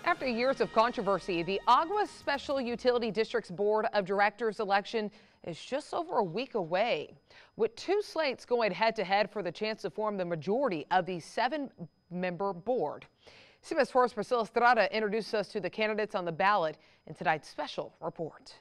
After years of controversy, the Aguas Special Utility District's Board of Directors election is just over a week away, with two slates going head-to-head for the chance to form the majority of the 7-member board. CBS 4's Priscilla Estrada introduced us to the candidates on the ballot in tonight's special report.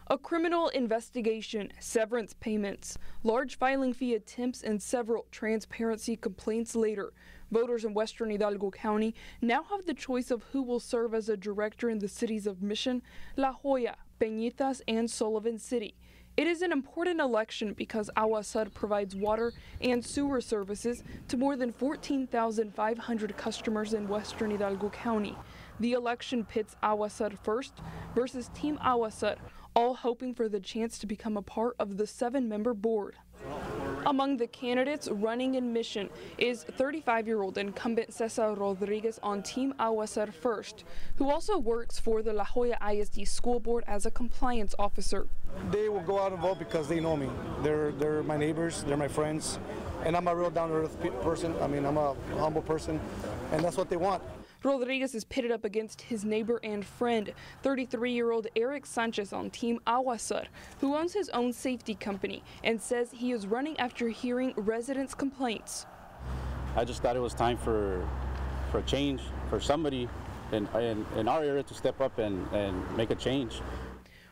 A criminal investigation, severance payments, large filing fee attempts, and several transparency complaints later, voters in western Hidalgo County now have the choice of who will serve as a director in the cities of Mission, La Joya, Peñitas, and Sullivan City. It is an important election because Aguasar provides water and sewer services to more than 14,500 customers in western Hidalgo County. The election pits Aguasar First versus Team Aguasar, all hoping for the chance to become a part of the 7-member board. Among the candidates running in Mission is 35-year-old incumbent Cesar Rodriguez on Team Aguasar First, who also works for the La Joya ISD School Board as a compliance officer. They will go out and vote because they know me. They're my neighbors, they're my friends, and I'm a real down-to-earth person. I mean, I'm a humble person, and that's what they want. Rodriguez is pitted up against his neighbor and friend, 33-year-old Eric Sanchez on Team Aguasar, who owns his own safety company and says he is running after hearing residents' complaints. I just thought it was time for a change, for somebody in our area to step up and make a change.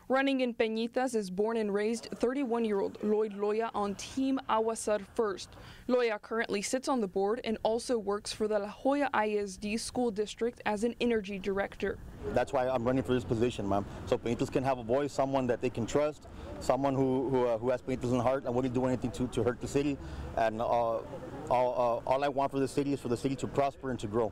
Running in Peñitas is born and raised 31-year-old Lloyd Loya on Team Aguasar First. Loya currently sits on the board and also works for the La Joya ISD School District as an energy director. That's why I'm running for this position, ma'am. So Peñitas can have a voice, someone that they can trust, someone who has Peñitas in the heart and wouldn't do anything to hurt the city. And all I want for the city is for the city to prosper and to grow.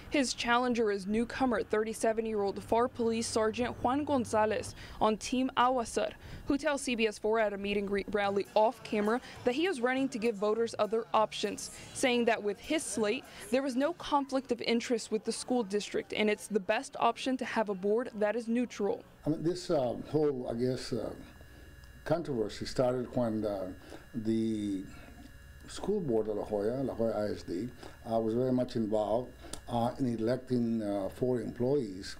His challenger is newcomer 37-year-old FAR Police Sergeant Juan Gonzalez on Team Aguasar, who tells CBS 4 at a meet and greet rally off camera that he is running to give voters other options, saying that with his slate, there is no conflict of interest with the school district and it's the best option to have a board that is neutral. I mean, this whole, I guess, controversy started when the school board of La Joya ISD, was very much involved in electing 4 employees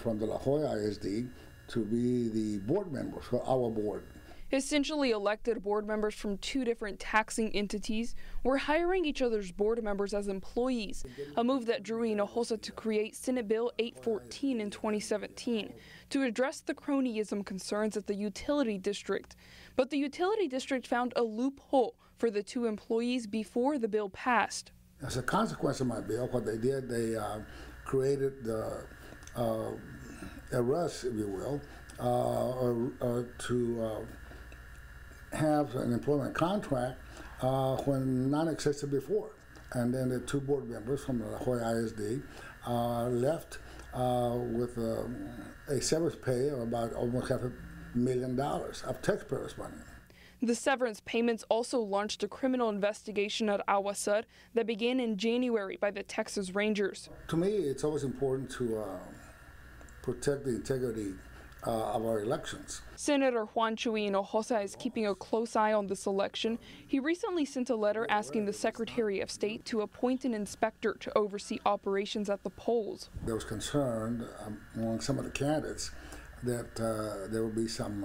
from the La Joya ISD to be the board members for our board. Essentially elected board members from 2 different taxing entities were hiring each other's board members as employees, a move that drew Hinojosa to create Senate Bill 814 in 2017 to address the cronyism concerns at the utility district. But the utility district found a loophole for the 2 employees before the bill passed. As a consequence of my bill, what they did, they created a rush, if you will, to have an employment contract when none existed before. And then the 2 board members from the La Joya ISD left with a severance pay of about almost $500,000 of taxpayers' money. The severance payments also launched a criminal investigation at Aguasar that began in January by the Texas Rangers. To me, it's always important to protect the integrity of our elections. Senator Juan Chuy Hinojosa is keeping a close eye on this election. He recently sent a letter asking the Secretary of State to appoint an inspector to oversee operations at the polls. There was concern among some of the candidates that there would be some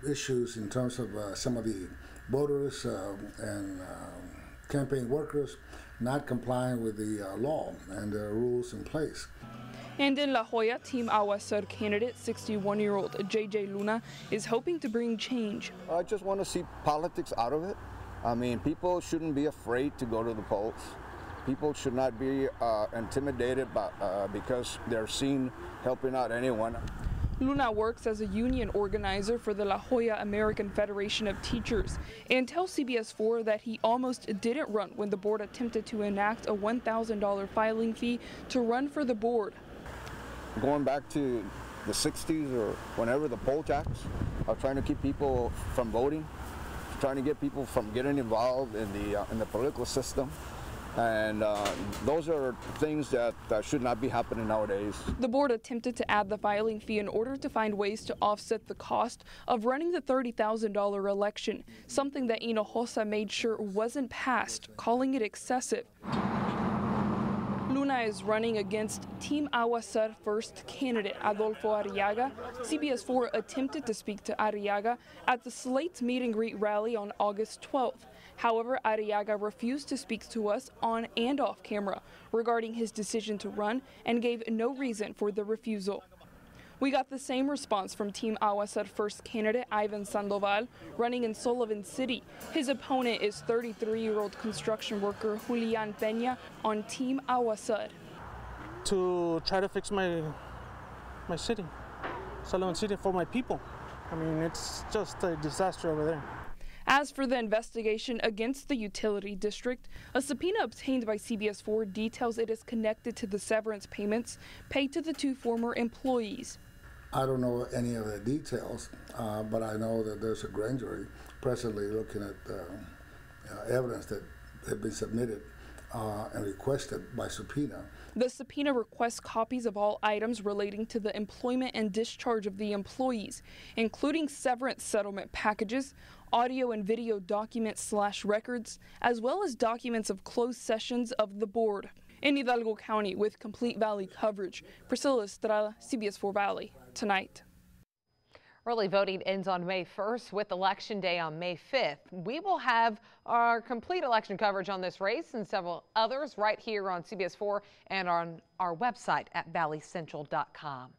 issues in terms of some of the voters and campaign workers not complying with the law and the rules in place. And in La Joya, Team Aguasar candidate 61-year-old JJ Luna is hoping to bring change. I just want to see politics out of it. I mean, people shouldn't be afraid to go to the polls. People should not be intimidated because they're seen helping out anyone. Luna works as a union organizer for the La Joya American Federation of Teachers and tells CBS 4 that he almost didn't run when the board attempted to enact a $1,000 filing fee to run for the board. Going back to the 60s or whenever, the poll tax, trying to keep people from voting, trying to get people from getting involved in the political system. And those are things that should not be happening nowadays. The board attempted to add the filing fee in order to find ways to offset the cost of running the $30,000 election, something that Hinojosa made sure wasn't passed, calling it excessive. Luna Osuna is running against Team Agua Sur first candidate Adolfo Arriaga. CBS 4 attempted to speak to Arriaga at the Slate's meet and greet rally on August 12th. However, Arriaga refused to speak to us on and off camera regarding his decision to run and gave no reason for the refusal. We got the same response from Team Agua Sur first candidate Ivan Sandoval, running in Sullivan City. His opponent is 33-year-old construction worker Julian Peña on Team Agua Sur. To try to fix my city, Sullivan City, for my people. I mean, it's just a disaster over there. As for the investigation against the utility district, a subpoena obtained by CBS 4 details it is connected to the severance payments paid to the two former employees. I don't know any of the details, but I know that there's a grand jury presently looking at evidence that had been submitted and requested by subpoena. The subpoena requests copies of all items relating to the employment and discharge of the employees, including severance settlement packages, audio and video documents/records, as well as documents of closed sessions of the board. In Hidalgo County, with complete Valley coverage, Priscilla Estrada, CBS 4 Valley, tonight. Early voting ends on May 1st with Election Day on May 5th. We will have our complete election coverage on this race and several others right here on CBS 4 and on our website at valleycentral.com.